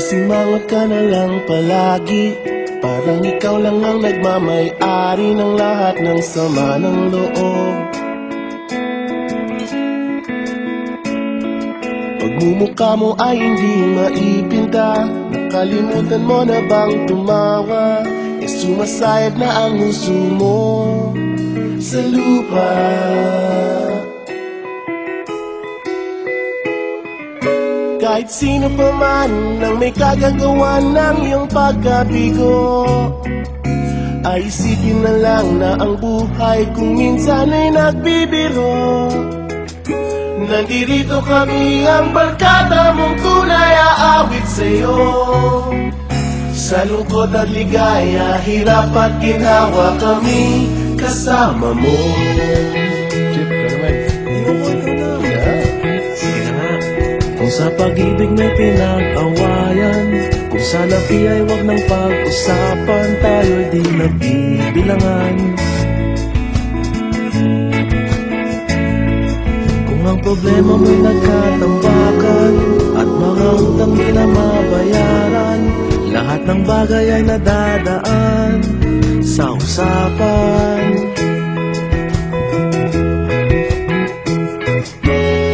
Simangot ka na lang palagi, parang ikaw lang ang nagmamay-ari ng lahat ng sama ng loob. Pagmumukha mo ay hindi maipinta, nakalimutan mo na bang tumawa? E sumasayad na ang huso mo sa lupa. Kahit sino pa man ang may kagagawa ng iyong pagkabigo, ay isipin na lang na ang buhay kung minsan ay nagbibiro. Nandirito kami, ang barkada mong tunay aawit sa'yo. Sa lungkot at ligaya, hirap at ginhawa kami kasama mo. Chip, ka naman. Sige na nga. Kung sa pag-ibig may pinag-awayan, kung sa labi ay wag nang pag-usapan, tayo'y di nagbibilangan. Kung ang problema mo'y nagkatambakan at mga utang di na mabayaran, lahat ng bagay ay nadadaan sa usapan.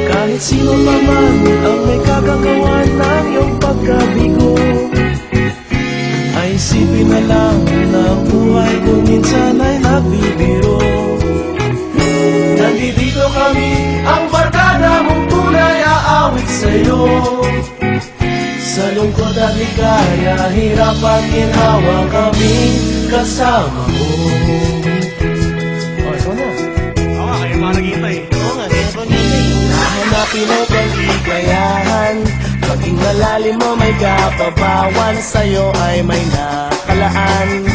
Kahit sino pa man ang may kagagawa ng iyong pagkabigo, ay isipin na lang na ang buhay kung minsan ay nagbibiro. Nandito kami, ang barkada mong tunay aawit sa'yo. Sa lungkot at ligaya, hirap at ginhawa kami kasama mo. Oh, ikaw na. Oo nga, kayo mga naghihintay. Oo nga, kaya ko nini. Nahanapin mo pag-igayahan, paging malalim mo may kapabawan, sa'yo ay may nakalaan.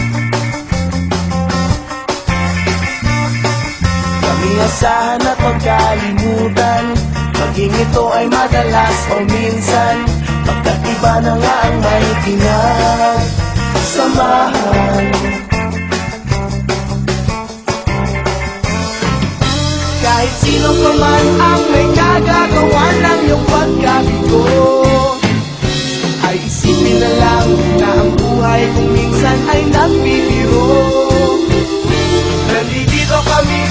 Kami asahan at magkalimutan, maging ito ay madalas o minsan, pagkat iba na nga ang may pinagsamahan. Kahit sino pa man ang may kagagawa ng iyong pagkabigo, ay isipin na lang na ang buhay kung minsan ay nagbibiro. Nandito kami,